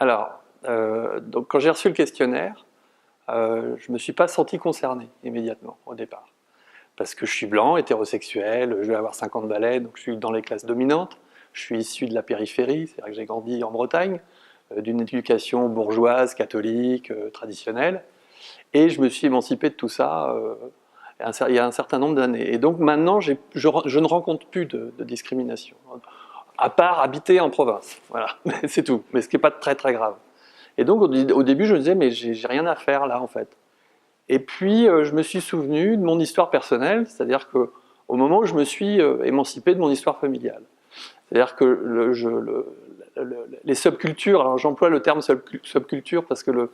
Alors, donc quand j'ai reçu le questionnaire, je ne me suis pas senti concerné immédiatement au départ. Parce que je suis blanc, hétérosexuel, je vais avoir 50 balais, donc je suis dans les classes dominantes, je suis issu de la périphérie, c'est-à-dire que j'ai grandi en Bretagne, d'une éducation bourgeoise, catholique, traditionnelle, et je me suis émancipé de tout ça il y a un certain nombre d'années. Et donc maintenant, je ne rencontre plus de discrimination, à part habiter en province, voilà, c'est tout, mais ce qui n'est pas très très grave. Et donc au début, je me disais, mais j'ai rien à faire là en fait. Et puis, je me suis souvenu de mon histoire personnelle, c'est-à-dire qu'au moment où je me suis émancipé de mon histoire familiale. C'est-à-dire que les subcultures, alors j'emploie le terme subculture parce que le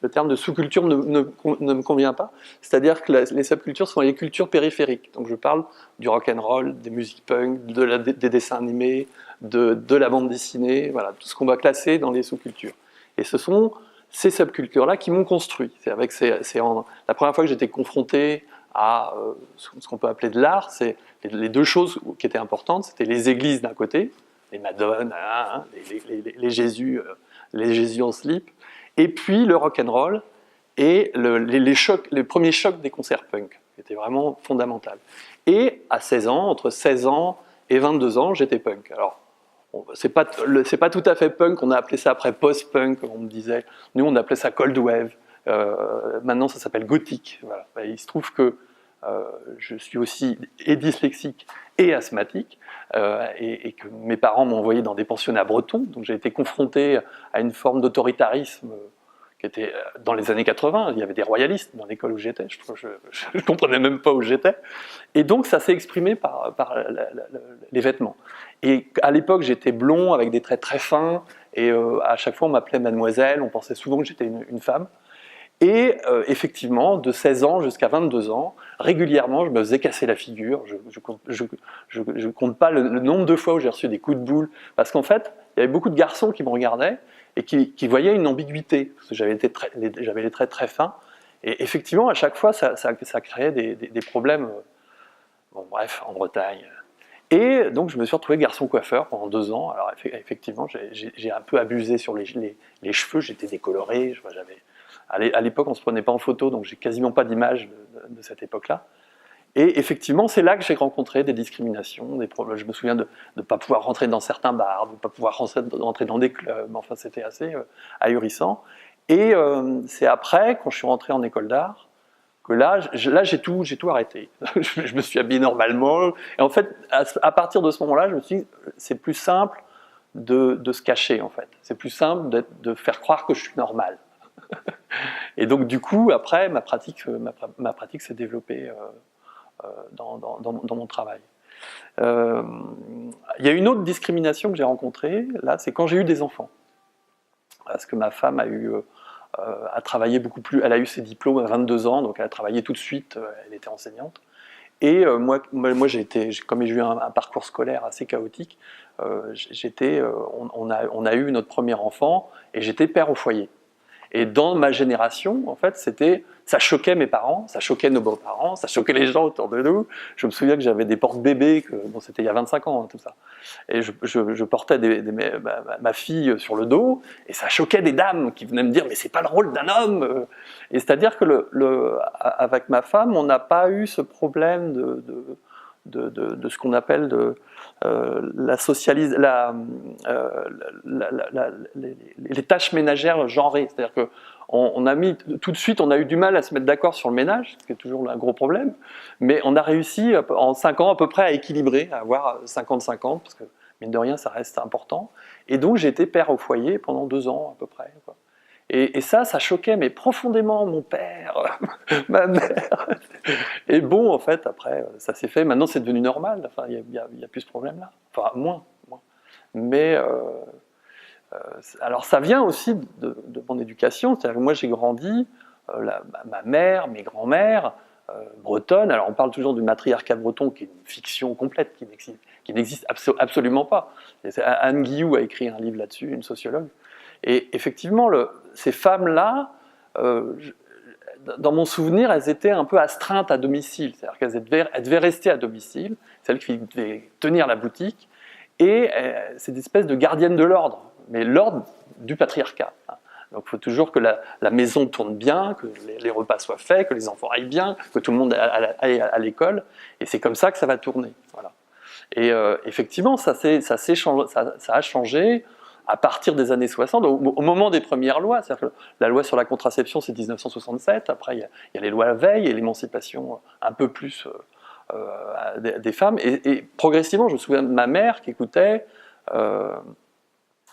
terme de sous-culture ne me convient pas, c'est-à-dire que les subcultures sont les cultures périphériques. Donc je parle du rock'n'roll, des musiques punk, des dessins animés, de la bande dessinée, voilà, tout ce qu'on va classer dans les sous-cultures. Et ce sont ces subcultures-là qui m'ont construit. La première fois que j'étais confronté à ce qu'on peut appeler de l'art, c'est les deux choses qui étaient importantes, c'était les églises d'un côté, les madones, les Jésus en slip, et puis le rock'n'roll et les premiers chocs des concerts punk, qui étaient vraiment fondamentaux. Et à 16 ans, entre 16 ans et 22 ans, j'étais punk. Alors, c'est pas tout à fait punk, on a appelé ça après post-punk, comme on me disait. Nous, on appelait ça cold wave. Maintenant, ça s'appelle gothique. Voilà. Il se trouve que je suis aussi dyslexique et asthmatique, et que mes parents m'ont envoyé dans des pensionnats bretons, donc j'ai été confronté à une forme d'autoritarisme qui était dans les années 80, il y avait des royalistes dans l'école où j'étais, je comprenais même pas où j'étais, et donc ça s'est exprimé par les vêtements. Et à l'époque, j'étais blond avec des traits très fins, et à chaque fois on m'appelait mademoiselle, on pensait souvent que j'étais une femme. Et effectivement, de 16 ans jusqu'à 22 ans, régulièrement, je me faisais casser la figure. Je compte pas le nombre de fois où j'ai reçu des coups de boule, parce qu'en fait, il y avait beaucoup de garçons qui me regardaient et qui voyaient une ambiguïté, parce que j'avais les traits très fins. Et effectivement, à chaque fois, ça créait des problèmes, bon bref, en Bretagne. Et donc, je me suis retrouvé garçon coiffeur pendant 2 ans. Alors, effectivement, j'ai un peu abusé sur les cheveux, j'étais décoloré, à l'époque, on ne se prenait pas en photo, donc j'ai quasiment pas d'image de cette époque-là. Et effectivement, c'est là que j'ai rencontré des discriminations, des problèmes. Je me souviens de ne pas pouvoir rentrer dans certains bars, de ne pas pouvoir rentrer dans des clubs. Enfin, c'était assez ahurissant. Et c'est après, quand je suis rentré en école d'art, que là j'ai tout arrêté. Je me suis habillé normalement. Et en fait, à partir de ce moment-là, je me suis dit, c'est plus simple de se cacher, en fait. C'est plus simple de faire croire que je suis normal. Et donc du coup, après, ma pratique s'est développée dans mon travail. Il y a une autre discrimination que j'ai rencontrée, là, c'est quand j'ai eu des enfants. Parce que ma femme a travaillé beaucoup plus, elle a eu ses diplômes à 22 ans, donc elle a travaillé tout de suite, elle était enseignante. Et moi comme j'ai eu un parcours scolaire assez chaotique, on a eu notre premier enfant et j'étais père au foyer. Et dans ma génération, en fait, ça choquait mes parents, ça choquait nos beaux-parents, ça choquait les gens autour de nous. Je me souviens que j'avais des porte-bébés, bon, c'était il y a 25 ans, hein, tout ça. Et je portais ma fille sur le dos, et ça choquait des dames qui venaient me dire « mais c'est pas le rôle d'un homme !» Et c'est-à-dire que avec ma femme, on n'a pas eu ce problème de ce qu'on appelle les tâches ménagères genrées. C'est-à-dire que tout de suite, on a eu du mal à se mettre d'accord sur le ménage, ce qui est toujours un gros problème, mais on a réussi en 5 ans à peu près à équilibrer, à avoir 50-50, parce que mine de rien, ça reste important. Et donc j'ai été père au foyer pendant 2 ans à peu près, quoi. Et ça choquait mais profondément mon père, ma mère. Et bon, en fait, après, ça s'est fait. Maintenant, c'est devenu normal. Enfin, il y a plus ce problème-là. Enfin, moins. Mais alors, ça vient aussi de mon éducation. C'est-à-dire que moi, j'ai grandi, ma mère, mes grands-mères, bretonnes. Alors, on parle toujours du matriarcat breton, qui est une fiction complète, qui n'existe absolument pas. Anne Guillou a écrit un livre là-dessus, une sociologue. Et effectivement, ces femmes-là, dans mon souvenir, elles étaient un peu astreintes à domicile. C'est-à-dire qu'elles devaient rester à domicile, celles qui devaient tenir la boutique, et c'est des espèces de gardiennes de l'ordre. mais l'ordre du patriarcat. Donc il faut toujours que la maison tourne bien, que les repas soient faits, que les enfants aillent bien, que tout le monde aille à l'école, et c'est comme ça que ça va tourner. Voilà. Et effectivement, ça a changé à partir des années 60, au moment des premières lois. C'est-à-dire que la loi sur la contraception, c'est 1967, après il y a les lois Veil et l'émancipation un peu plus des femmes, et progressivement, je me souviens de ma mère qui écoutait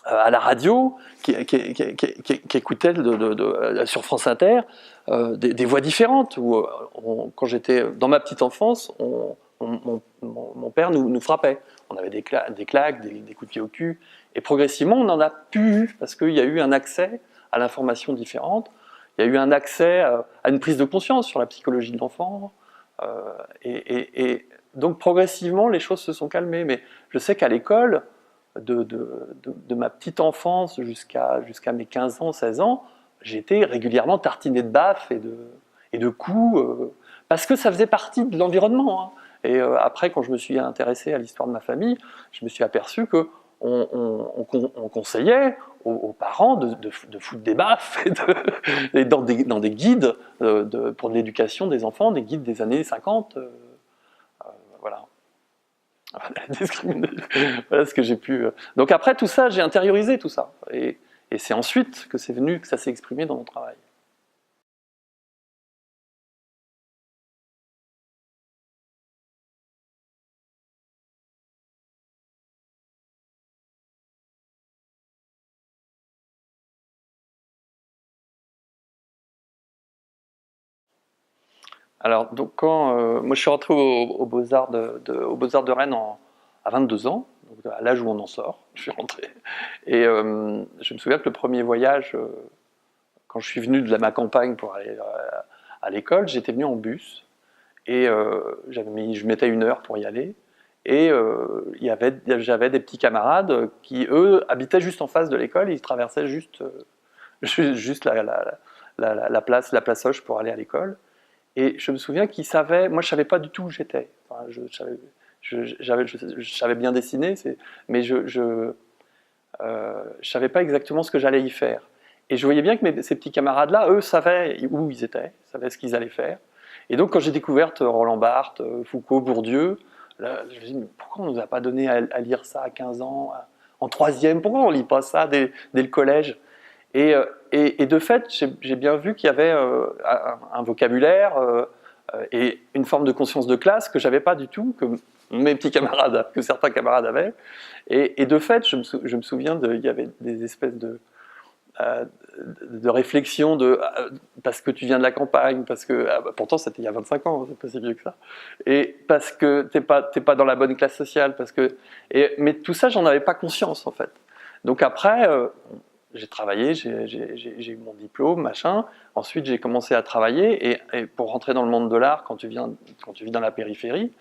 à la radio, qui écoutait sur France Inter des voix différentes, où quand j'étais dans ma petite enfance, mon père nous frappait. On avait des claques, des coups de pied au cul, et progressivement on en a pu, parce qu'il y a eu un accès à l'information différente, il y a eu un accès à une prise de conscience sur la psychologie de l'enfant, et donc progressivement les choses se sont calmées. Mais je sais qu'à l'école, de ma petite enfance jusqu'à mes 15 ans, 16 ans, j'étais régulièrement tartiné de baffes et de coups, parce que ça faisait partie de l'environnement. Hein. Et après, quand je me suis intéressé à l'histoire de ma famille, je me suis aperçu qu'on conseillait aux parents de foutre des baffes et dans des guides pour l'éducation des enfants, des guides des années 50. Voilà. Voilà ce que j'ai pu. Donc après tout ça, j'ai intériorisé tout ça. Et c'est ensuite que c'est venu, que ça s'est exprimé dans mon travail. Alors, donc moi je suis rentré aux Beaux-Arts de Rennes à 22 ans, donc à l'âge où on en sort, je suis rentré. Et je me souviens que le premier voyage, quand je suis venu de ma campagne pour aller à l'école, j'étais venu en bus, et je mettais 1 heure pour y aller, et j'avais des petits camarades qui, eux, habitaient juste en face de l'école, et ils traversaient juste la place Hoche pour aller à l'école. Et je me souviens qu'ils savaient, moi je savais pas du tout où j'étais. Enfin, je savais bien dessiner, mais je savais pas exactement ce que j'allais y faire. Et je voyais bien que ces petits camarades-là, eux, savaient où ils étaient, savaient ce qu'ils allaient faire. Et donc quand j'ai découvert Roland Barthes, Foucault, Bourdieu, là, je me suis dit, mais pourquoi on nous a pas donné à lire ça à 15 ans, en 3e, pourquoi on lit pas ça dès le collège ? Et de fait, j'ai bien vu qu'il y avait un vocabulaire et une forme de conscience de classe que j'avais pas du tout, que mes petits camarades, que certains camarades avaient. Et de fait, je me souviens, il y avait des espèces de réflexion parce que tu viens de la campagne, parce que pourtant c'était il y a 25 ans, c'est pas si vieux que ça, et parce que t'es pas dans la bonne classe sociale, mais tout ça j'en avais pas conscience en fait. Donc après j'ai travaillé, j'ai eu mon diplôme, machin. Ensuite, j'ai commencé à travailler. Et pour rentrer dans le monde de l'art, quand tu vis dans la périphérie,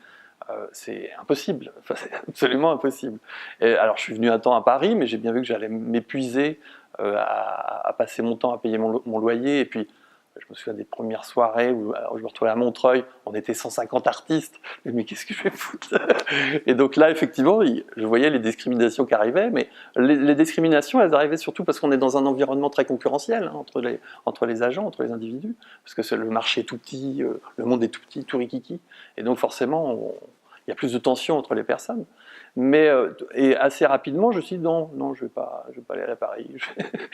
c'est impossible. Enfin, c'est absolument impossible. Et alors, je suis venu un temps à Paris, mais j'ai bien vu que j'allais m'épuiser à passer mon temps à payer mon loyer. Et puis, je me souviens des premières soirées où je me retrouvais à Montreuil, on était 150 artistes, mais qu'est-ce que je vais foutre? Et donc là, effectivement, je voyais les discriminations qui arrivaient, mais les discriminations, elles arrivaient surtout parce qu'on est dans un environnement très concurrentiel, hein, entre les agents, entre les individus, parce que le marché est tout petit, le monde est tout petit, tout rikiki, et donc forcément, il y a plus de tension entre les personnes. Mais et assez rapidement, je me suis dit non, je vais pas aller à Paris.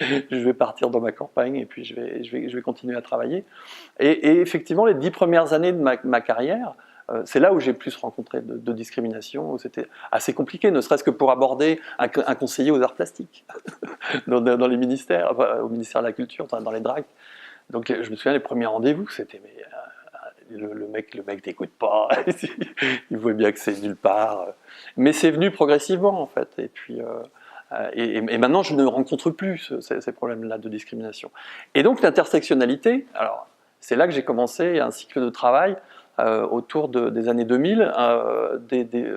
Je vais partir dans ma campagne et puis je vais continuer à travailler. Et effectivement, les 10 premières années de ma carrière, c'est là où j'ai plus rencontré de discrimination, où c'était assez compliqué, ne serait-ce que pour aborder un conseiller aux arts plastiques dans les ministères, enfin, au ministère de la Culture, enfin, dans les DRAC. Donc je me souviens, les premiers rendez-vous, c'était le mec t'écoute pas, il voit bien que c'est nulle part. Mais c'est venu progressivement en fait. Et puis et maintenant je ne rencontre plus ces problèmes-là de discrimination. Et donc l'intersectionnalité, alors c'est là que j'ai commencé un cycle de travail autour des années 2000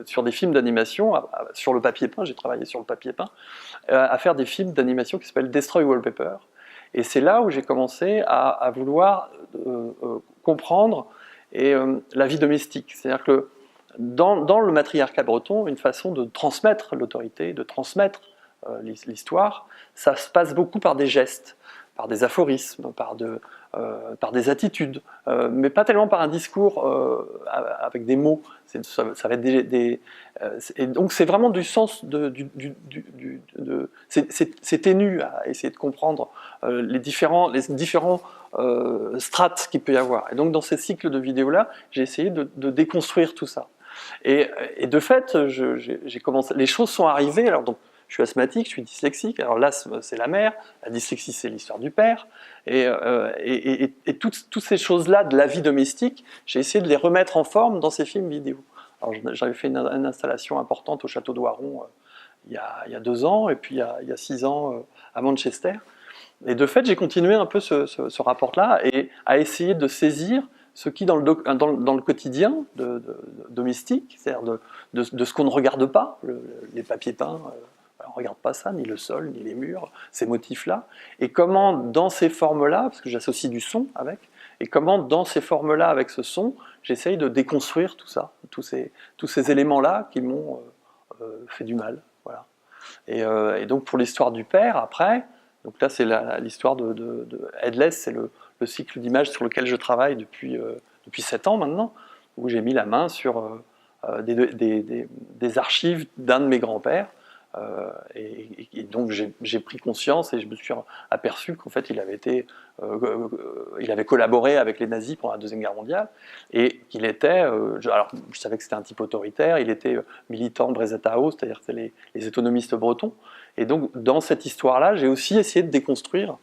sur des films d'animation, sur le papier peint, j'ai travaillé sur le papier peint, à faire des films d'animation qui s'appellent Destroy Wallpaper. Et c'est là où j'ai commencé à vouloir comprendre la vie domestique. C'est-à-dire que dans le matriarcat breton, une façon de transmettre l'autorité, de transmettre l'histoire, ça se passe beaucoup par des gestes, par des aphorismes, par des attitudes, mais pas tellement par un discours avec des mots. Ça va être et donc c'est vraiment du sens c'est ténu à essayer de comprendre les différents strates qu'il peut y avoir. Et donc dans ces cycles de vidéos-là, j'ai essayé de déconstruire tout ça. Et de fait, j'ai commencé, les choses sont arrivées. Alors donc, je suis asthmatique, je suis dyslexique. Alors là, c'est la mère. La dyslexie, c'est l'histoire du père. Et toutes ces choses-là de la vie domestique, j'ai essayé de les remettre en forme dans ces films vidéo. Alors j'avais fait une installation importante au château d'Oiron il y a 2 ans, et puis il y a 6 ans à Manchester. Et de fait, j'ai continué un peu ce rapport-là et à essayer de saisir ce qui, dans le quotidien domestique, c'est-à-dire de ce qu'on ne regarde pas, les papiers peints, on ne regarde pas ça, ni le sol, ni les murs, ces motifs-là, et comment dans ces formes-là, parce que j'associe du son avec, et comment dans ces formes-là, avec ce son, j'essaye de déconstruire tout ça, tous ces éléments-là qui m'ont fait du mal. Voilà. Et donc pour l'histoire du père, après, donc là c'est l'histoire de Headless, c'est le cycle d'images sur lequel je travaille depuis 7 ans maintenant, où j'ai mis la main sur des archives d'un de mes grands-pères, et donc j'ai pris conscience et je me suis aperçu qu'en fait il avait collaboré avec les nazis pendant la Deuxième Guerre mondiale, et qu'il était, alors je savais que c'était un type autoritaire, il était militant Brézatao, c'est-à-dire que c'est les autonomistes bretons, et donc dans cette histoire-là, j'ai aussi essayé de déconstruire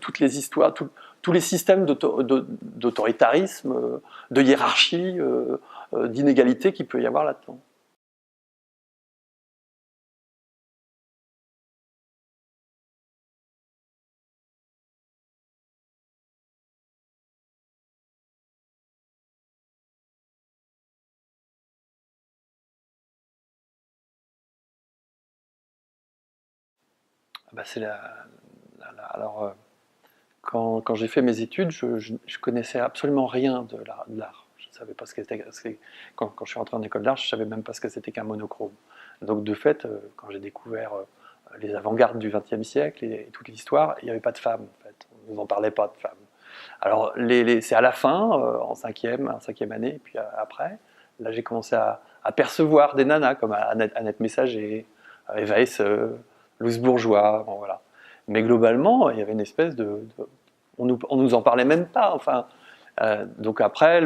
toutes les histoires, tous les systèmes d'autoritarisme, de hiérarchie, d'inégalité qu'il peut y avoir là-dedans. Bah, alors, quand j'ai fait mes études, je connaissais absolument rien de l'art. Je ne savais pas ce que c'était. Quand je suis rentré en école d'art, je ne savais même pas ce que c'était qu'un monochrome. Donc de fait, quand j'ai découvert les avant-gardes du XXe siècle et toute l'histoire, il n'y avait pas de femmes en fait. On ne nous en parlait pas de femmes. Alors c'est à la fin, en cinquième année, et puis après, là j'ai commencé à percevoir des nanas comme Annette Messager, Eva Hesse, Louise Bourgeois, bon, voilà. Mais globalement, il y avait une espèce on nous en parlait même pas. Enfin, donc après,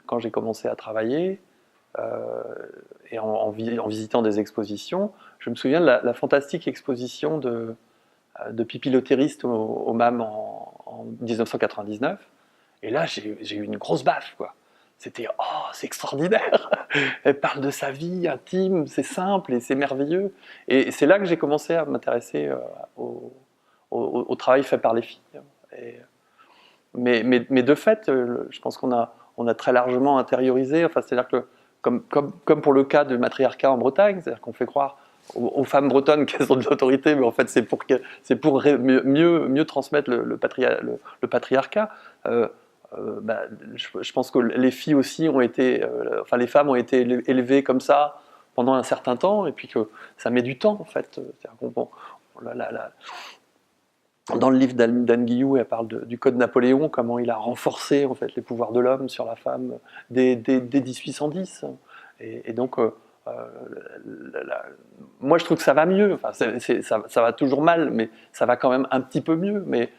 quand j'ai commencé à travailler et en visitant des expositions, je me souviens de la fantastique exposition de Pipi Lotériste au MAM en 1999. Et là, j'ai eu une grosse baffe, quoi. C'était « Oh, c'est extraordinaire !» Elle parle de sa vie intime, c'est simple et c'est merveilleux. Et c'est là que j'ai commencé à m'intéresser au travail fait par les filles. Mais de fait, je pense qu'on a très largement intériorisé, enfin, c'est-à-dire que, comme pour le cas du matriarcat en Bretagne, c'est-à-dire qu'on fait croire aux femmes bretonnes qu'elles ont de l'autorité, mais en fait c'est pour mieux transmettre le patriarcat. Bah, je pense que les filles aussi ont été, enfin les femmes ont été élevées comme ça pendant un certain temps, et puis que ça met du temps en fait. Bon, dans le livre d'Anne Guillou, elle parle du Code Napoléon, comment il a renforcé en fait les pouvoirs de l'homme sur la femme dès 1810. Et donc, moi je trouve que ça va mieux. Enfin, ça va toujours mal, mais ça va quand même un petit peu mieux. Mais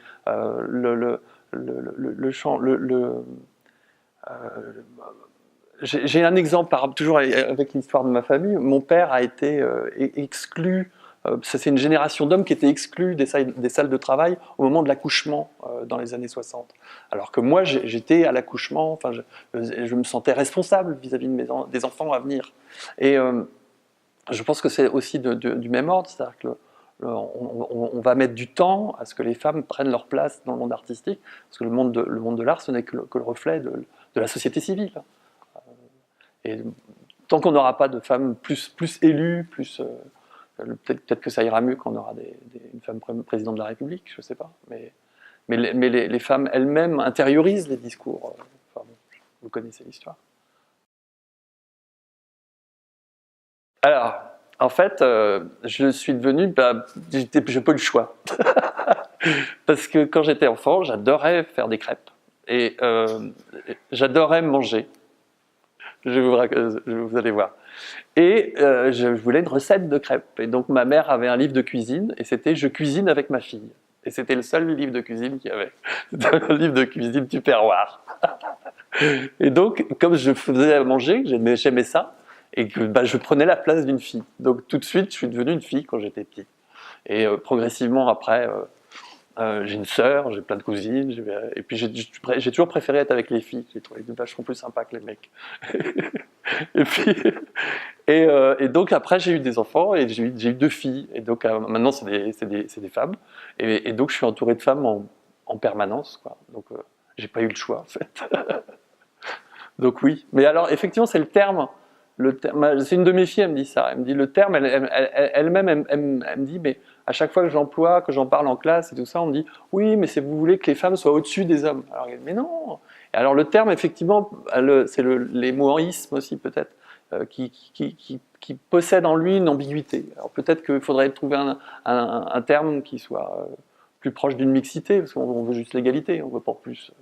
j'ai un exemple, toujours avec l'histoire de ma famille. Mon père a été exclu. C'est une génération d'hommes qui étaient exclus des salles de travail au moment de l'accouchement dans les années 60. Alors que moi, j'étais à l'accouchement, enfin, je me sentais responsable vis-à-vis des enfants à venir. Et je pense que c'est aussi du même ordre, c'est-à-dire que on va mettre du temps à ce que les femmes prennent leur place dans le monde artistique, parce que le monde de l'art, ce n'est que le reflet de la société civile. Et tant qu'on n'aura pas de femmes plus élues, peut-être que ça ira mieux quand on aura une femme présidente de la République, je ne sais pas. Mais les femmes elles-mêmes intériorisent les discours. Enfin, bon, vous connaissez l'histoire. Alors, En fait, je suis devenu, j'ai pas eu le choix. Parce que quand j'étais enfant, j'adorais faire des crêpes. Et j'adorais manger. Vous allez voir. Et je voulais une recette de crêpes. Et donc ma mère avait un livre de cuisine, et c'était Je cuisine avec ma fille. Et c'était le seul livre de cuisine qu'il y avait. C'était un livre de cuisine tupperware. Et donc, comme je faisais à manger, j'aimais ça, et que je prenais la place d'une fille. Donc tout de suite, je suis devenu une fille quand j'étais petit. Et progressivement après, j'ai une sœur, j'ai plein de cousines, et puis j'ai toujours préféré être avec les filles. J'ai trouvé vachement plus sympa que les mecs. Et puis, et donc après j'ai eu des enfants et j'ai eu 2 filles. Et donc maintenant c'est des femmes. Et donc je suis entouré de femmes en permanence, quoi. Donc j'ai pas eu le choix en fait. Donc oui. Mais alors effectivement c'est le terme. C'est une de mes filles, elle me dit ça. Elle me dit le terme, elle-même, elle me dit, mais à chaque fois que j'emploie, que j'en parle en classe et tout ça, on me dit, oui, mais vous voulez que les femmes soient au-dessus des hommes. Alors, mais non. Et alors le terme, effectivement, c'est les mots en isme aussi peut-être, qui possèdent en lui une ambiguïté. Alors peut-être qu'il faudrait trouver un terme qui soit plus proche d'une mixité, parce qu'on veut juste l'égalité, on veut pas plus.